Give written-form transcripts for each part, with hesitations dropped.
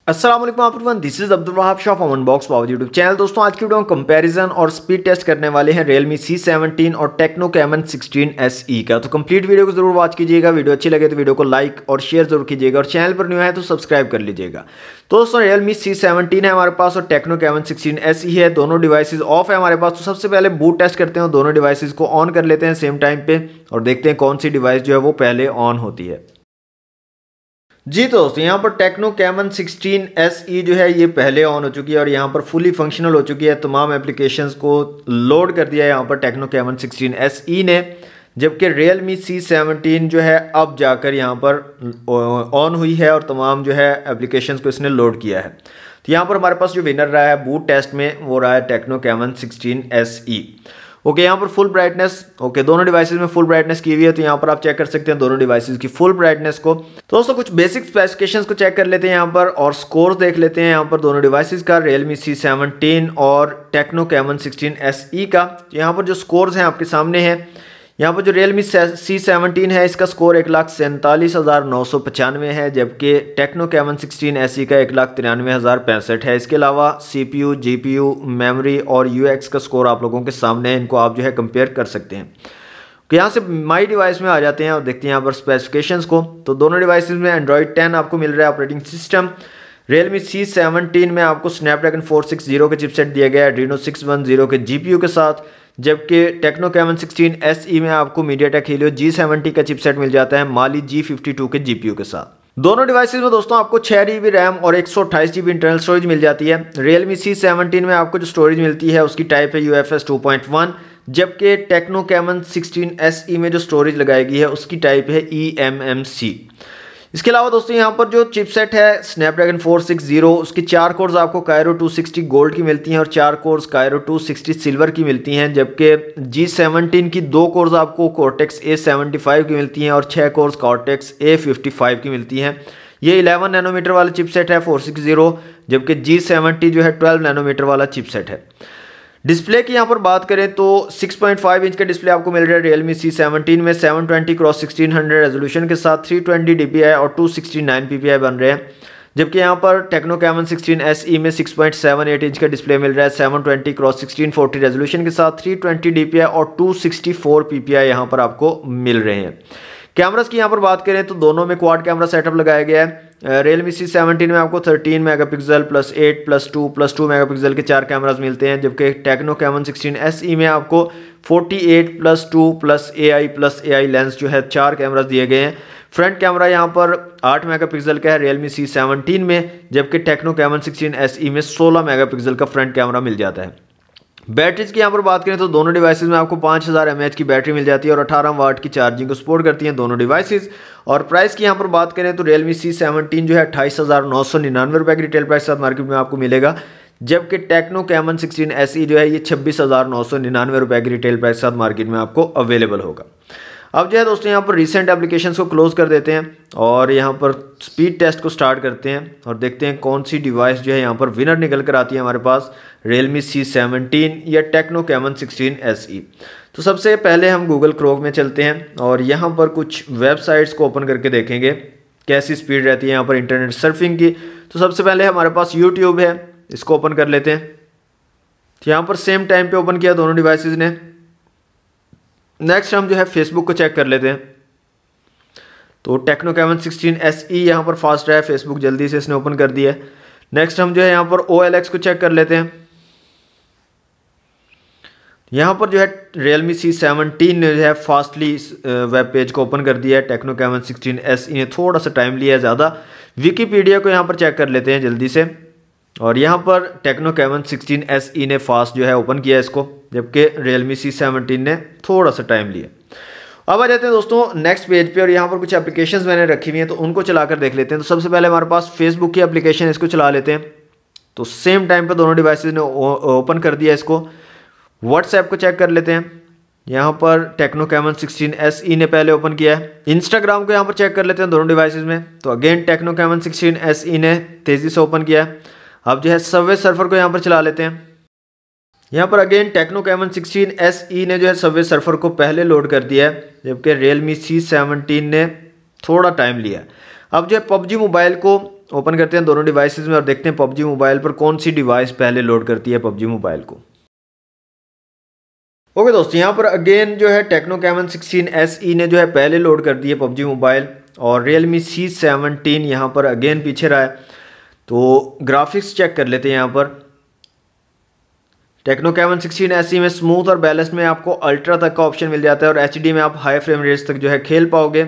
अस्सलाम वालेकुम everyone, this is Abdul Wahab Shah from unbox power YouTube channel. दोस्तों आज की वीडियो में कंपैरिजन और स्पीड टेस्ट करने वाले हैं Realme C17 और Tecno Camon 16 SE का। तो कंप्लीट वीडियो को जरूर वॉच कीजिएगा। वीडियो अच्छी लगे तो वीडियो को लाइक और शेयर जरूर कीजिएगा और चैनल पर न्यू है तो सब्सक्राइब कर लीजिएगा। तो दोस्तों Realme C17 है हमारे पास और Tecno Camon 16 SE है। दोनों डिवाइसेज ऑफ है हमारे पास। तो सबसे पहले बूट टेस्ट करते हैं, दोनों डिवाइसेज को ऑन कर लेते हैं सेम टाइम पे और देखते हैं कौन सी डिवाइस जो है वो पहले ऑन होती है। जी तो दोस्तों यहाँ पर Tecno Camon 16 SE जो है ये पहले ऑन हो चुकी है और यहाँ पर फुली फंक्शनल हो चुकी है। तमाम एप्लीकेशंस को लोड कर दिया है यहाँ पर Tecno Camon 16 SE ने, जबकि Realme C17 जो है अब जाकर यहाँ पर ऑन हुई है और तमाम जो है एप्लीकेशंस को इसने लोड किया है। तो यहाँ पर हमारे पास जो विनर रहा है बूट टेस्ट में वो रहा है Tecno Camon 16 SE। ओके यहाँ पर फुल ब्राइटनेस, ओके दोनों डिवाइसेस में फुल ब्राइटनेस की हुई है। तो यहाँ पर आप चेक कर सकते हैं दोनों डिवाइसेस की फुल ब्राइटनेस को। तो दोस्तों कुछ बेसिक स्पेसिफिकेशंस को चेक कर लेते हैं यहाँ पर और स्कोर्स देख लेते हैं यहाँ पर दोनों डिवाइसेस का, Realme C17 और Tecno Camon 16 SE का। तो यहाँ पर जो स्कोर्स हैं आपके सामने हैं। यहाँ पर जो Realme C17 है इसका स्कोर 1,47,995 है, जबकि Tecno Camon 16 SE का 1,93,065 है। इसके अलावा CPU, GPU, मेमोरी और UX का स्कोर आप लोगों के सामने है, इनको आप जो है कंपेयर कर सकते हैं। तो यहाँ से माई डिवाइस में आ जाते हैं और देखते हैं यहाँ पर स्पेसिफिकेशंस को। तो दोनों डिवाइसेस में Android 10 आपको मिल रहा है ऑपरेटिंग सिस्टम। Realme C17 में आपको Snapdragon 460 का चिपसेट दिया गया है Adreno 610 के GPU के साथ, जबकि Tecno Camon 16 SE में आपको MediaTek Helio G70 का चिपसेट मिल जाता है Mali G52 के GPU के साथ। दोनों डिवाइसेस में दोस्तों आपको 6GB रैम और 128GB इंटरनल स्टोरेज मिल जाती है। Realme C17 में आपको जो स्टोरेज मिलती है उसकी टाइप है UFS 2.1, जबकि Tecno Camon 16 SE में जो स्टोरेज लगाई गई है उसकी टाइप है eMMC। इसके अलावा दोस्तों यहाँ पर जो चिपसेट है Snapdragon 460, उसकी 4 कोर्स आपको Kryo 260 गोल्ड की मिलती हैं और 4 कोर्स Kryo 260 सिल्वर की मिलती हैं, जबकि G17 की 2 कोर्स आपको Cortex A75 की मिलती हैं और 6 कोर्स Cortex A55 की मिलती हैं। ये 11 नैनोमीटर वाला चिपसेट है 460, जबकि G70 जो है 12 नैनोमीटर वाला चिपसेट है। डिस्प्ले की यहाँ पर बात करें तो 6.5 इंच का डिस्प्ले आपको मिल रहा है Realme C17 में 720x1600 रेजोल्यूशन के साथ 320 dpi और 269 ppi बन रहे हैं, जबकि यहाँ पर Tecno Camon 16 SE में 6.78 इंच का डिस्प्ले मिल रहा है 720x1640 रेजोल्यूशन के साथ 320 dpi और 264 ppi यहाँ पर आपको मिल रहे हैं। कैमरास की यहाँ पर बात करें तो दोनों में क्वाड कैमरा सेटअप लगाया गया है। Realme C17 में आपको 13 megapixel plus 8 plus 2 plus 2 megapixel के 4 कैमरास मिलते हैं, जबकि Tecno Camon 16 SE में आपको 48 प्लस 2 प्लस AI लेंस जो है 4 कैमरास दिए गए हैं। फ्रंट कैमरा यहाँ पर 8 मेगापिक्सल का है Realme C17 में, जबकि Tecno Camon 16 SE में 16 मेगापिक्सल का फ्रंट कैमरा मिल जाता है। बैटरीज की यहाँ पर बात करें तो दोनों डिवाइसेस में आपको 5000 mAh की बैटरी मिल जाती है और 18 वाट की चार्जिंग को सपोर्ट करती हैं दोनों डिवाइसेस। और प्राइस की यहाँ पर बात करें तो Realme C17 जो है 28,999 रुपये की रिटेल प्राइस साथ मार्केट में आपको मिलेगा, जबकि Tecno Camon 16 SE जो है ये 26,999 रुपये की रिटेल प्राइस साथ मार्केट में आपको अवेलेबल होगा। अब जो है दोस्तों यहाँ पर रिसेंट एप्लीकेशंस को क्लोज कर देते हैं और यहाँ पर स्पीड टेस्ट को स्टार्ट करते हैं और देखते हैं कौन सी डिवाइस जो है यहाँ पर विनर निकल कर आती है हमारे पास, Realme C17 या Tecno Camon 16 SE। तो सबसे पहले हम गूगल क्रोम में चलते हैं और यहाँ पर कुछ वेबसाइट्स को ओपन करके देखेंगे कैसी स्पीड रहती है यहाँ पर इंटरनेट सर्फिंग की। तो सबसे पहले हमारे पास यूट्यूब है, इसको ओपन कर लेते हैं। तो यहाँ पर सेम टाइम पे ओपन किया दोनों डिवाइसेस ने। नेक्स्ट हम जो है फेसबुक को चेक कर लेते हैं। तो Tecno Camon 16 SE यहाँ पर फास्ट है, फेसबुक जल्दी से इसने ओपन कर दिया है। नेक्स्ट हम जो है यहाँ पर OLX को चेक कर लेते हैं। यहाँ पर जो है Realme C17 ने जो है फास्टली इस वेब पेज को ओपन कर दिया है। Tecno Camon 16 SE ने थोड़ा सा टाइम लिया है ज़्यादा। विकीपीडिया को यहाँ पर चेक कर लेते हैं जल्दी से और यहाँ पर Tecno Camon 16 SE ने फास्ट जो है ओपन किया इसको, जबकि Realme C17 ने थोड़ा सा टाइम लिया। अब आ जाते हैं दोस्तों नेक्स्ट पेज पे और यहाँ पर कुछ एप्लीकेशंस मैंने रखी हुई हैं तो उनको चलाकर देख लेते हैं। तो सबसे पहले हमारे पास फेसबुक की एप्लीकेशन, इसको चला लेते हैं। तो सेम टाइम पे दोनों डिवाइसेस ने ओपन कर दिया इसको। व्हाट्सएप को चेक कर लेते हैं, यहाँ पर Tecno Camon 16 SE ने पहले ओपन किया है। इंस्टाग्राम को यहाँ पर चेक कर लेते हैं दोनों डिवाइसेस में। तो अगेन Tecno Camon 16 SE ने तेज़ी से ओपन किया है। अब जो है सबवे सर्फर को यहाँ पर चला लेते हैं। यहाँ पर अगेन Tecno Camon 16 SE ने जो है सबवे सर्फर को पहले लोड कर दिया है, जबकि Realme C17 ने थोड़ा टाइम लिया। अब जो है PUBG मोबाइल को ओपन करते हैं दोनों डिवाइसेस में और देखते हैं पबजी मोबाइल पर कौन सी डिवाइस पहले लोड करती है पबजी मोबाइल को। ओके दोस्तों, यहाँ पर अगेन जो है टेक्नो कैमन 16 SE ने जो है पहले लोड कर दी है पबजी मोबाइल, और Realme C17 यहाँ पर अगेन पीछे रहा है। तो ग्राफिक्स चेक कर लेते हैं। यहाँ पर टेक्नो कैमन 16 SE में स्मूथ और बैलेंस में आपको अल्ट्रा तक का ऑप्शन मिल जाता है, और HD में आप हाई फ्रेम रेट्स तक जो है खेल पाओगे।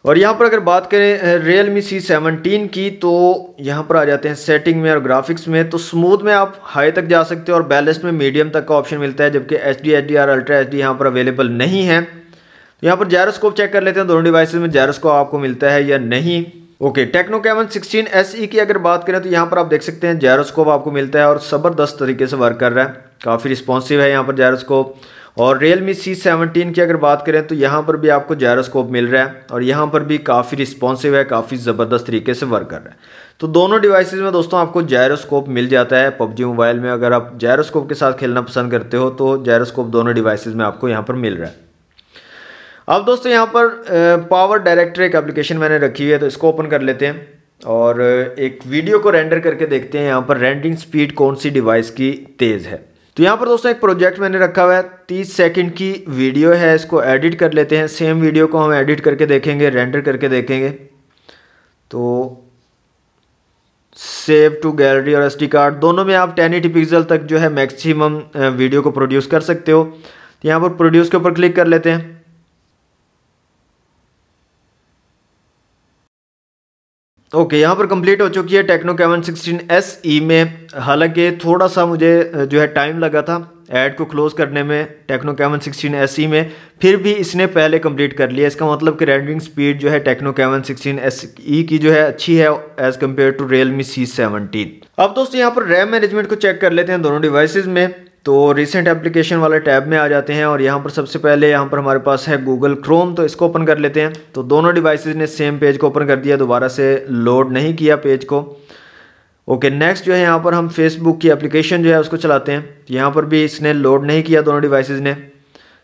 और यहाँ पर अगर बात करें Realme C17 की, तो यहाँ पर आ जाते हैं सेटिंग में और ग्राफिक्स में। तो स्मूथ में आप हाई तक जा सकते हो और बैलेंस में मीडियम तक का ऑप्शन मिलता है, जबकि HD HDR अल्ट्रा HD यहाँ पर अवेलेबल नहीं है। तो यहाँ पर जायरोस्कोप चेक कर लेते हैं, दोनों डिवाइसेस में जायरोस्कोप आपको मिलता है या नहीं। ओके, टेक्नो कैमन 16 SE की अगर बात करें तो यहाँ पर आप देख सकते हैं जायरोस्कोप आपको मिलता है और ज़बरदस्त तरीके से वर्क कर रहा है, काफ़ी रिस्पॉन्सिव है यहाँ पर जायरोस्कोप। और Realme C17 की अगर बात करें तो यहाँ पर भी आपको जायरोस्कोप मिल रहा है और यहाँ पर भी काफ़ी रिस्पॉन्सिव है, काफ़ी ज़बरदस्त तरीके से वर्क कर रहा है। तो दोनों डिवाइसेस में दोस्तों आपको जायरोस्कोप मिल जाता है पबजी मोबाइल में। अगर आप जायरोस्कोप के साथ खेलना पसंद करते हो तो जायरोस्कोप दोनों डिवाइसेस में आपको यहाँ पर मिल रहा है। अब दोस्तों यहाँ पर पावर डायरेक्टर एक एप्लीकेशन मैंने रखी हुई है, तो इसको ओपन कर लेते हैं और एक वीडियो को रेंडर करके देखते हैं यहाँ पर रेंडरिंग स्पीड कौन सी डिवाइस की तेज़ है। तो यहाँ पर दोस्तों एक प्रोजेक्ट मैंने रखा हुआ है, 30 सेकंड की वीडियो है, इसको एडिट कर लेते हैं। सेम वीडियो को हम एडिट करके देखेंगे, रेंडर करके देखेंगे। तो सेव टू गैलरी और SD कार्ड दोनों में आप 1080 पिक्सल तक जो है मैक्सिमम वीडियो को प्रोड्यूस कर सकते हो। तो यहाँ पर प्रोड्यूस के ऊपर क्लिक कर लेते हैं। ओके, यहाँ पर कंप्लीट हो चुकी है टेक्नो कैमन 16 SE में। हालांकि थोड़ा सा मुझे जो है टाइम लगा था ऐड को क्लोज करने में टेक्नो कैमन 16 SE में, फिर भी इसने पहले कंप्लीट कर लिया। इसका मतलब कि रेंडरिंग स्पीड जो है टेक्नो कैमन 16 SE की जो है अच्छी है as compared to Realme C17। अब दोस्तों यहाँ पर रैम मैनेजमेंट को चेक कर लेते हैं दोनों डिवाइसेस में। तो रिसेंट एप्लीकेशन वाले टैब में आ जाते हैं और यहाँ पर सबसे पहले यहाँ पर हमारे पास है गूगल क्रोम, तो इसको ओपन कर लेते हैं। तो दोनों डिवाइसेस ने सेम पेज को ओपन कर दिया, दोबारा से लोड नहीं किया पेज को। ओके, नेक्स्ट जो है यहाँ पर हम फेसबुक की एप्लीकेशन जो है उसको चलाते हैं। यहाँ पर भी इसने लोड नहीं किया दोनों डिवाइसेस ने।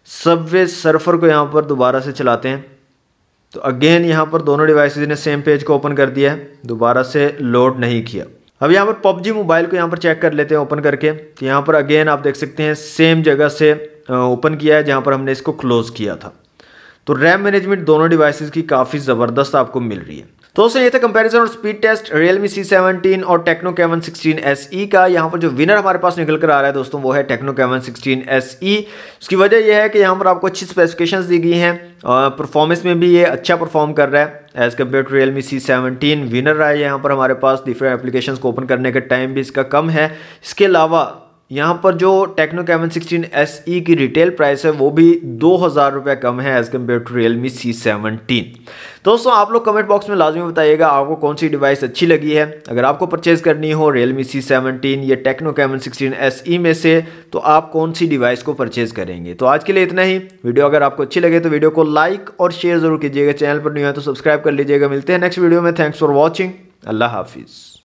सबवे सर्फर को यहाँ पर दोबारा से चलाते हैं। तो अगेन यहाँ पर दोनों डिवाइसेस ने सेम पेज को ओपन कर दिया है, दोबारा से लोड नहीं किया। अब यहाँ पर पबजी मोबाइल को यहाँ पर चेक कर लेते हैं ओपन करके। तो यहाँ पर अगेन आप देख सकते हैं सेम जगह से ओपन किया है जहाँ पर हमने इसको क्लोज किया था। तो रैम मैनेजमेंट दोनों डिवाइसेस की काफ़ी ज़बरदस्त आपको मिल रही है। तो दोस्तों ये था कंपैरिजन और स्पीड टेस्ट Realme C17 और टेक्नो कैमन 16 SE का। यहाँ पर जो विनर हमारे पास निकल कर आ रहा है दोस्तों वो है टेक्नो कैमन 16 SE। उसकी वजह यह है कि यहाँ पर आपको अच्छी स्पेसिफिकेशंस दी गई हैं, परफॉर्मेंस में भी ये अच्छा परफॉर्म कर रहा है as compared to Realme C17। Winner रहा है यहाँ पर हमारे पास। डिफरेंट एप्लीकेशंस को ओपन करने का टाइम भी इसका कम है। इसके अलावा यहाँ पर जो टेक्नो कैमन 16 SE की रिटेल प्राइस है वो भी 2000 रुपये कम है as compared to Realme C17। दोस्तों आप लोग कमेंट बॉक्स में लाजमी बताइएगा आपको कौन सी डिवाइस अच्छी लगी है। अगर आपको परचेज़ करनी हो Realme C17 या टेक्नो कैमन 16 SE में से, तो आप कौन सी डिवाइस को परचेज़ करेंगे। तो आज के लिए इतना ही। वीडियो अगर आपको अच्छी लगे तो वीडियो को लाइक और शेयर ज़रूर कीजिएगा। चैनल पर नहीं है तो सब्सक्राइब कर लीजिएगा। मिलते हैं नेक्स्ट वीडियो में। Thanks for watching. अल्लाह हाफिज़।